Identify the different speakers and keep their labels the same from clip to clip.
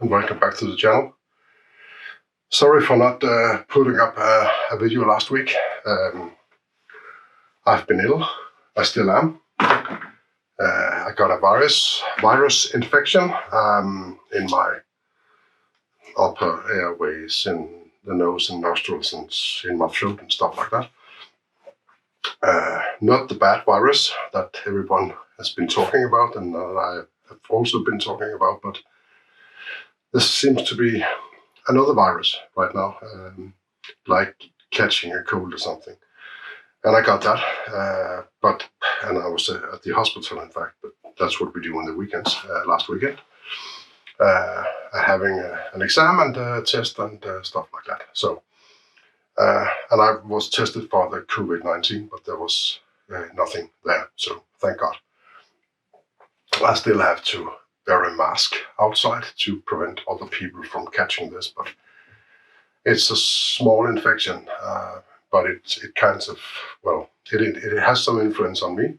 Speaker 1: and welcome back to the channel. Sorry for not putting up a video last week. I've been ill. I still am. I got a virus infection in my upper airways, in the nose and nostrils, and in my throat and stuff like that. Not the bad virus that everyone has been talking about and I have also been talking about, but this seems to be another virus right now, like catching a cold or something. And I got that, and I was at the hospital, in fact, but that's what we do on the weekends, last weekend. Having an exam and a test and stuff like that. So, and I was tested for the COVID-19, but there was nothing there, so thank God. I still have to wear a mask outside to prevent other people from catching this, but it's a small infection, but it kind of, well, it has some influence on me,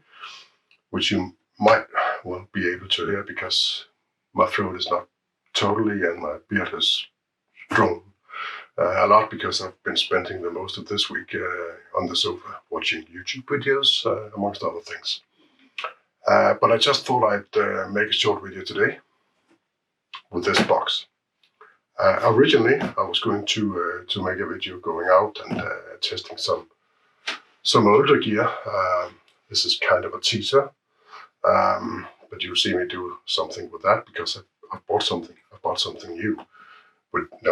Speaker 1: which you might well be able to hear because my throat is not totally and my beard has grown a lot because I've been spending the most of this week on the sofa watching YouTube videos, amongst other things. But I just thought I'd make a short video today with this box. Originally, I was going to make a video going out and testing some older gear. This is kind of a teaser, but you'll see me do something with that because I bought something. I bought something new,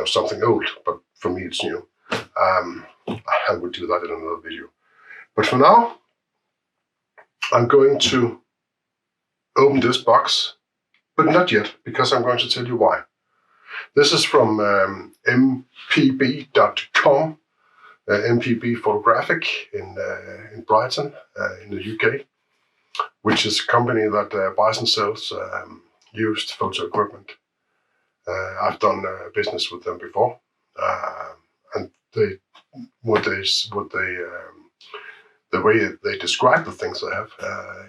Speaker 1: something old, but for me it's new. I will do that in another video. But for now, I'm going to open this box, but not yet, because I'm going to tell you why. This is from mpb.com, MPB Photographic in Brighton, in the UK, which is a company that buys and sells used photo equipment. I've done business with them before, and the way they describe the things they have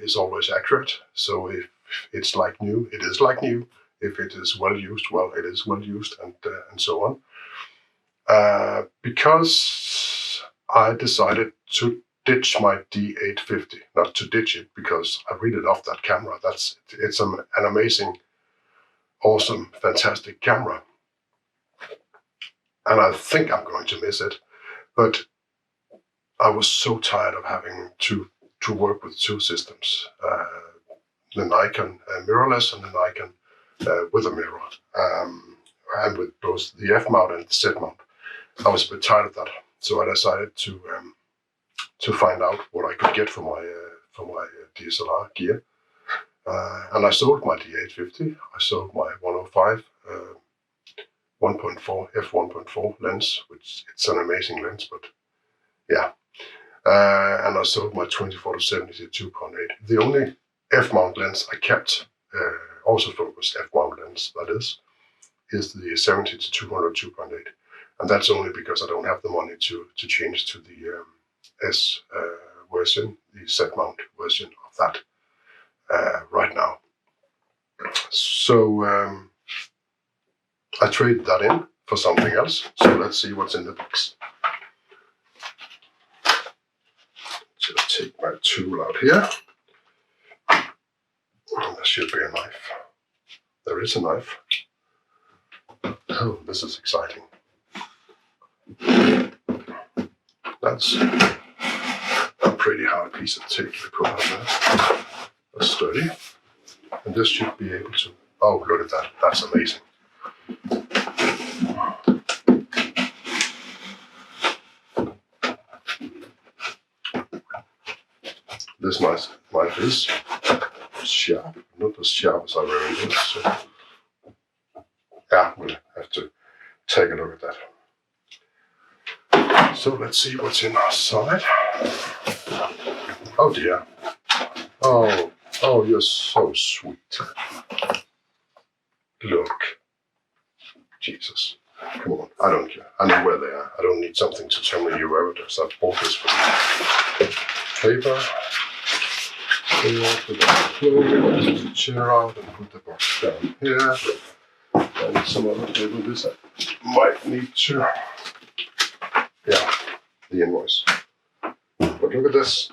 Speaker 1: is always accurate. So if it's like new, it is like new. If it is well used, well, it is well used, and so on. Because I decided to ditch my D850, not to ditch it because I really love that camera. It's an amazing, awesome, fantastic camera, and I think I'm going to miss it. But I was so tired of having to work with two systems, the Nikon Mirrorless and the Nikon with a mirror, and with both the F mount and the Z mount. I was a bit tired of that, so I decided to find out what I could get for my DSLR gear, and I sold my D850. I sold my 105 1.4 f1.4 lens, which it's an amazing lens, but yeah. And I sold my 24-70 to 2.8. The only f-mount lens I kept, also focus f-mount lens, that is the 70 to 200 2.8, and that's only because I don't have the money to change to the S version, the Z-mount version of that right now. So I traded that in for something else. So let's see what's in the box. Just take my tool out here. And there should be a knife. There is a knife. Oh, this is exciting. That's a pretty hard piece of tape to put on there. That's sturdy. And this should be able to... Oh, look at that. That's amazing. This knife is sharp, not as sharp as I remember. So yeah, we'll have to take a look at that. So let's see what's inside. Oh dear. Oh, you're so sweet. Look. Jesus. Come on, I don't care. I know where they are. I don't need something to tell me where it is. I bought this for paper. Here, put the chair out and put the box down here. and some other cable. This I might need to, yeah, the invoice. But look at this.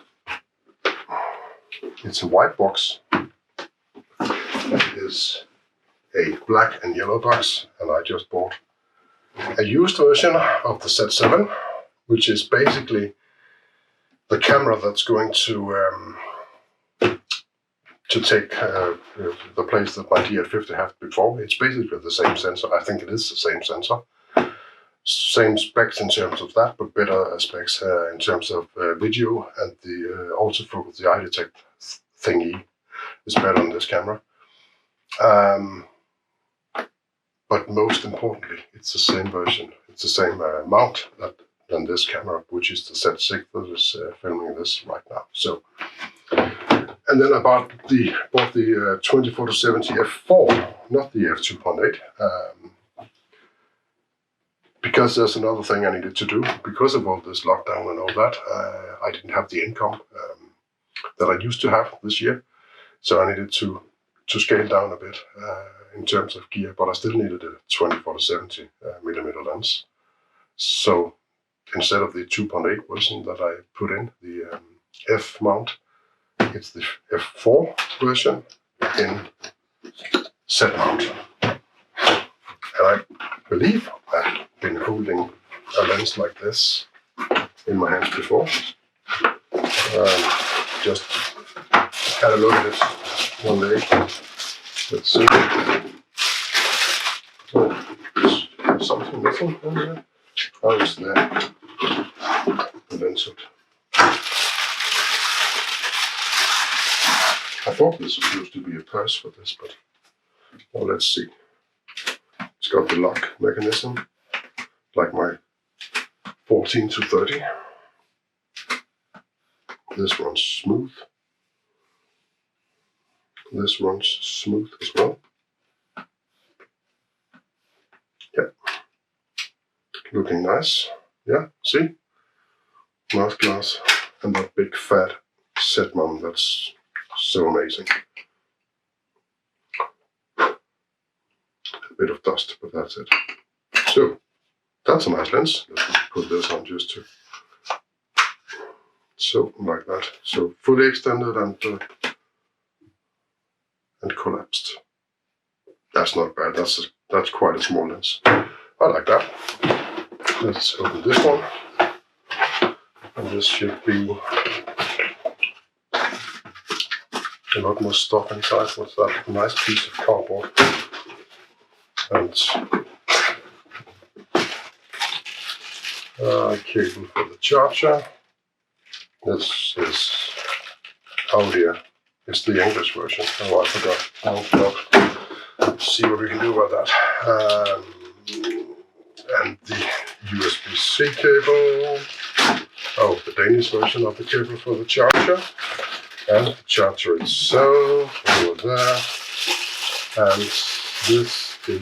Speaker 1: It's a white box. It is a black and yellow box, and I just bought a used version of the Z7, which is basically the camera that's going to take the place that my D850 had before. It's basically the same sensor. I think it is the same sensor. Same specs in terms of that, but better specs in terms of video, and the autofocus, the eye detect thingy is better on this camera. But most importantly, it's the same version. It's the same mount than this camera, which is the Z6 that is filming this right now. So, and then I bought the 24-70 f4, not the f2.8, because there's another thing I needed to do. Because of all this lockdown and all that, I didn't have the income that I used to have this year, so I needed to scale down a bit in terms of gear, but I still needed a 24-70 millimeter lens. So instead of the 2.8 version that I put in, the F mount, it's the F4 version in Z mount. And I believe I've been holding a lens like this in my hands before. Just had a look at it one day. Let's see. Oh, there's something missing in there. Oh, it's there. The lens hood. I thought this was supposed to be a purse for this, but well, let's see. It's got the lock mechanism, like my 14-30. This runs smooth. This runs smooth as well. Yeah. Looking nice. Yeah, see? Nice glass. And that big fat Z mount, that's so amazing. A bit of dust, but that's it. So, that's a nice lens. Let's put this on just to, so like that. So fully extended and collapsed. That's not bad. That's quite a small lens. I like that. Let's open this one, and this should be a lot more stuff inside. What's that? A nice piece of cardboard. And cable for the charger. This is, oh dear, it's the English version. Oh, I forgot. Oh God. Let's see what we can do about that. And the USB-C cable. Oh, the Danish version of the cable for the charger. And the charger itself over there. And this is the,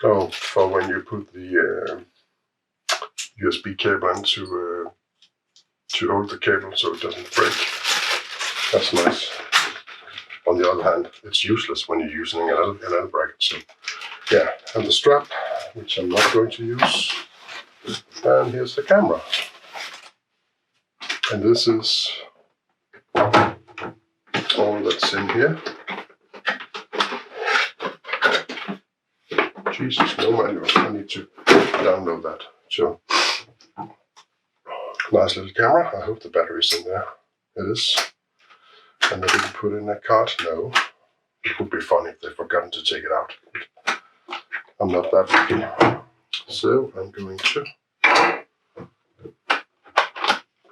Speaker 1: oh, for when you put the USB cable in to hold the cable so it doesn't break. That's nice. On the other hand, it's useless when you're using an L bracket. So yeah, and the strap, which I'm not going to use. And here's the camera. And this is all that's in here. Jesus, no manual. I need to download that. So, nice little camera. I hope the battery's in there. It is. And they didn't put in a card? No. It would be funny if they'd forgotten to take it out. I'm not that lucky. So, I'm going to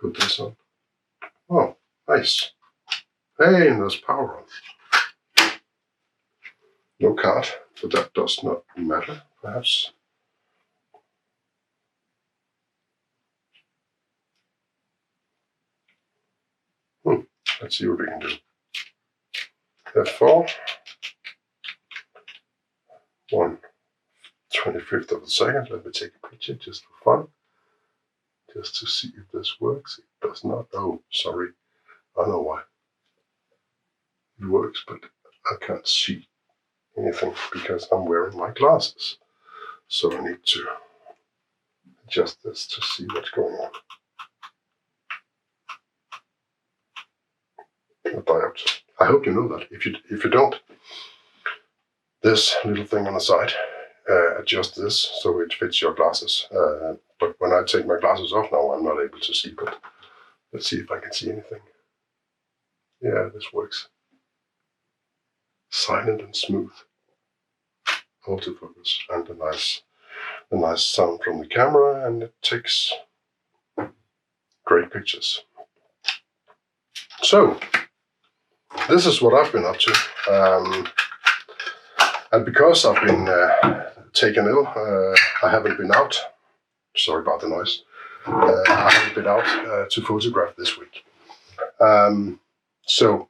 Speaker 1: put this on. Oh, nice. Hey, and there's power on. No card, but that does not matter, perhaps. Let's see what we can do. F4. 1/25 of a second. Let me take a picture just for fun. Just to see if this works. It does not. Oh, sorry. I know why. it works, but I can't see anything because I'm wearing my glasses. So I need to adjust this to see what's going on. The diopter. I hope you know that. If you don't, this little thing on the side, adjust this so it fits your glasses. But when I take my glasses off now, I'm not able to see. But let's see if I can see anything. Yeah, this works. Silent and smooth. Autofocus and a nice sound from the camera, and it takes great pictures. So this is what I've been up to, and because I've been taken ill, I haven't been out. Sorry about the noise. I haven't been out to photograph this week. So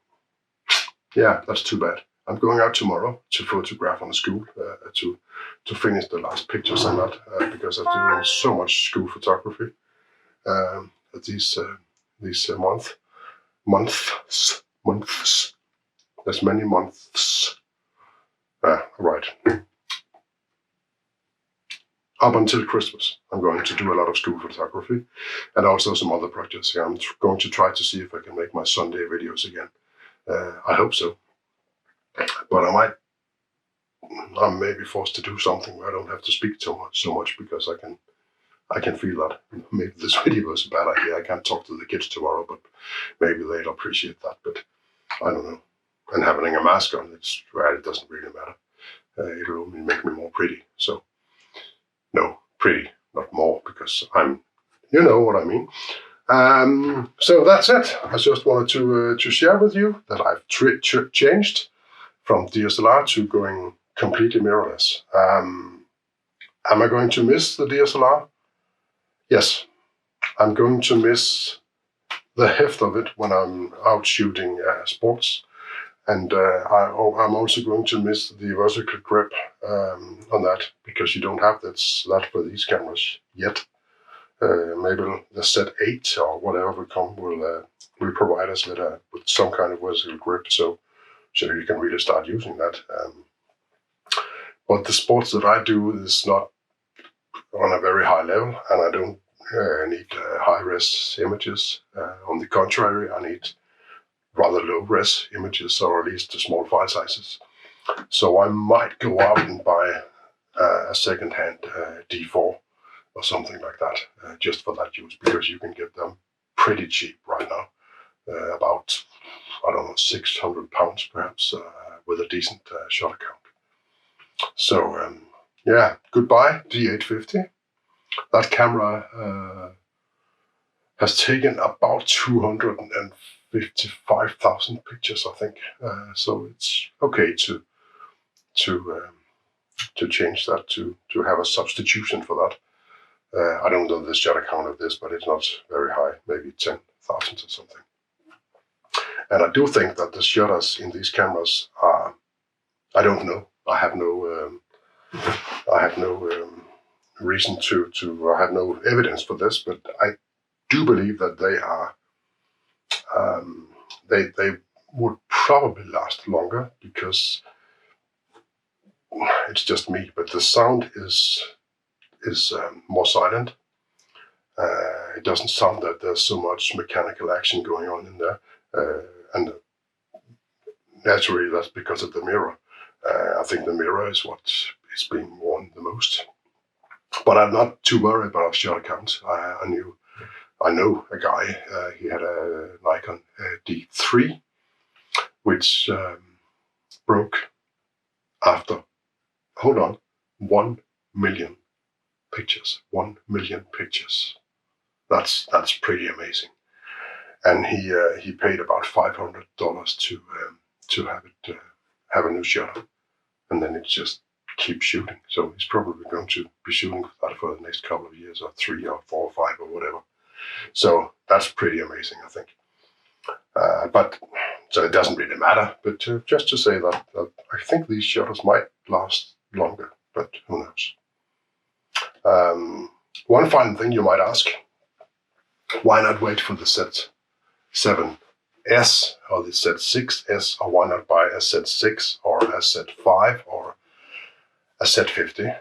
Speaker 1: yeah, that's too bad. I'm going out tomorrow to photograph on the school to finish the last pictures on that because I'm doing so much school photography these months. There's many months. Right. Up until Christmas, I'm going to do a lot of school photography and also some other projects. Yeah, I'm going to try to see if I can make my Sunday videos again. I hope so. But I may be forced to do something where I don't have to speak so much because I can feel that maybe this video is a bad idea. I can't talk to the kids tomorrow, but maybe they'll appreciate that. But I don't know. And having a mask on, it doesn't really matter. It'll only make me more pretty. So no, pretty, not more, because you know what I mean. So that's it. I just wanted to share with you that I've changed from DSLR to going completely mirrorless. Am I going to miss the DSLR? Yes, I'm going to miss the heft of it when I'm out shooting sports. And I'm also going to miss the vertical grip on that because you don't have that for these cameras yet. Maybe the set 8 or whatever will provide us with some kind of vertical grip, so you can really start using that. But the sports that I do is not on a very high level, and I don't need high-res images. On the contrary, I need rather low-res images, or at least the small file sizes. So I might go out and buy a second-hand D4 or something like that, just for that use, because you can get them pretty cheap right now, about, I don't know, £600 perhaps, with a decent shutter count. So yeah, goodbye D850. That camera has taken about 255,000 pictures, I think. So it's okay to change that, to have a substitution for that. I don't know the shutter count of this, but it's not very high, maybe 10,000 or something. And I do think that the shutters in these cameras are, I don't know, I have no reason I have no evidence for this, but I do believe that they are, they would probably last longer because it's just me, but the sound is more silent. It doesn't sound that there's so much mechanical action going on in there, and naturally that's because of the mirror. I think the mirror is what is being worn the most. But I'm not too worried about shutter count. I know a guy. He had a Nikon D3, which broke after 1 million pictures. 1 million pictures. That's pretty amazing. And he paid about $500 to have a new shutter, and then it just keeps shooting. So he's probably going to be shooting that for the next couple of years, or 3 or 4 or 5 or whatever. So that's pretty amazing, I think. But so it doesn't really matter. But just to say that I think these shutters might last longer, but who knows? One final thing you might ask: why not wait for the set 7 S or the Z6S, or why not buy a Z6 or a Z5 or a Z50?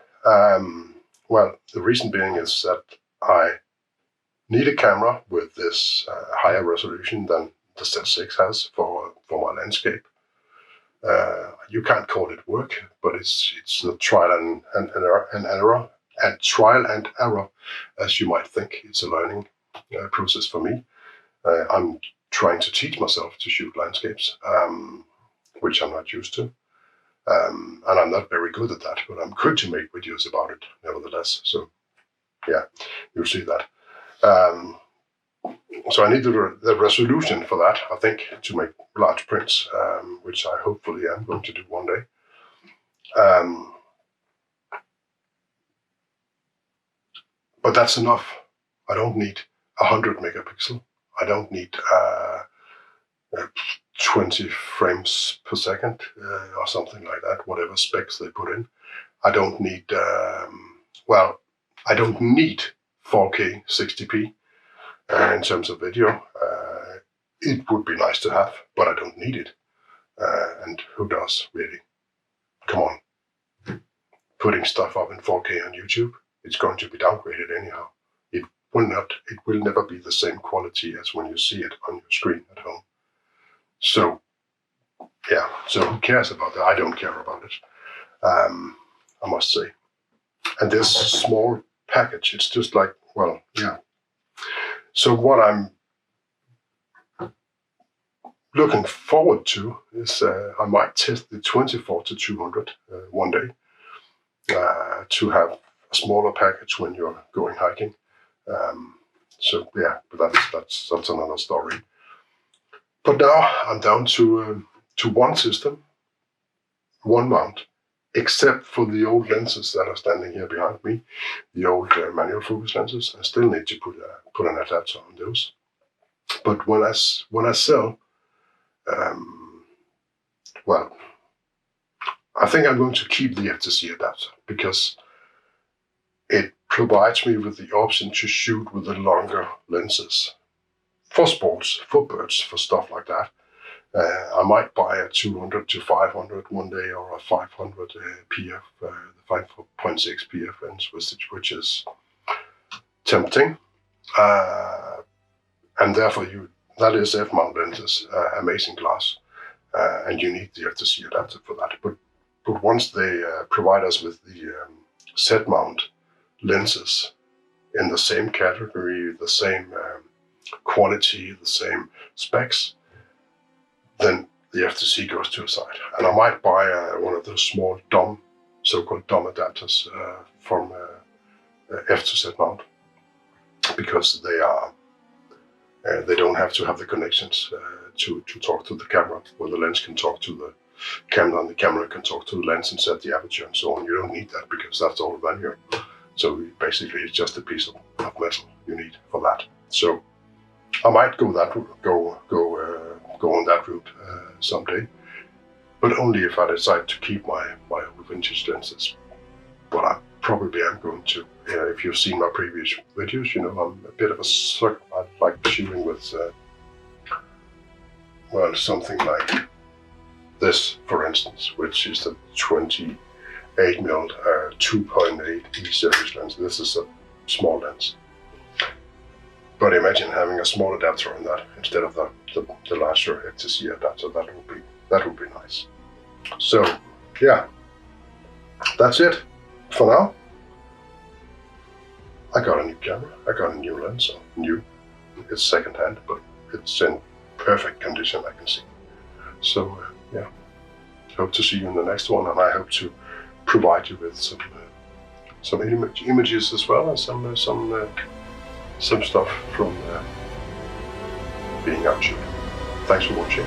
Speaker 1: Well, the reason being is that I need a camera with this higher resolution than the Z6 has for my landscape. You can't call it work, but it's a trial and error, and trial and error, as you might think. It's a learning process for me. I'm trying to teach myself to shoot landscapes, which I'm not used to. And I'm not very good at that, but I'm good to make videos about it nevertheless. So yeah, you'll see that. So I need the resolution for that, I think, to make large prints, which I hopefully am going to do one day. But that's enough. I don't need 100 megapixel. I don't need 20 frames per second or something like that, whatever specs they put in. I don't need, well, I don't need 4K 60p in terms of video. It would be nice to have, but I don't need it. And who does, really? Come on. Putting stuff up in 4K on YouTube, it's going to be downgraded anyhow. It will never be the same quality as when you see it on your screen at home. So, yeah, so who cares about that? I don't care about it, I must say. And this small package, it's just like, well, yeah. So what I'm looking forward to is I might test the 24-200 one day to have a smaller package when you're going hiking. So yeah, but that's another story. But now I'm down to one system, one mount, except for the old lenses that are standing here behind me, the old manual focus lenses. I still need to put an adapter on those. But when I sell, well, I think I'm going to keep the FTC adapter because it provides me with the option to shoot with the longer lenses for sports, for birds, for stuff like that. I might buy a 200-500 one day or a 500 PF, the 5.6 PF lens, which is tempting. And therefore, that is F-mount lenses, amazing glass, and you need the FTC adapter for that. But once they provide us with the Z-mount lenses in the same category, the same quality, the same specs, then the FTC goes to the side. And I might buy one of those small DOM, so-called DOM adapters from F to Z mount, because they don't have to have the connections to talk to the camera, where the lens can talk to the camera and the camera can talk to the lens and set the aperture and so on. You don't need that because that's all manual. So basically it's just a piece of metal you need for that. So I might go on that route someday, but only if I decide to keep my old vintage lenses. But I probably am going to. If you've seen my previous videos, you know I'm a bit of a sucker. I like shooting with, well, something like this, for instance, which is the 28mm 2.8 E-series lens. This is a small lens. But imagine having a small adapter on that instead of the larger FTC adapter. That would be nice. So yeah, that's it for now. I got a new camera. I got a new lens. New. It's second-hand, but it's in perfect condition, I can see. So yeah, hope to see you in the next one, and I hope to provide you with some images as well, and some stuff from being out shooting. Thanks for watching.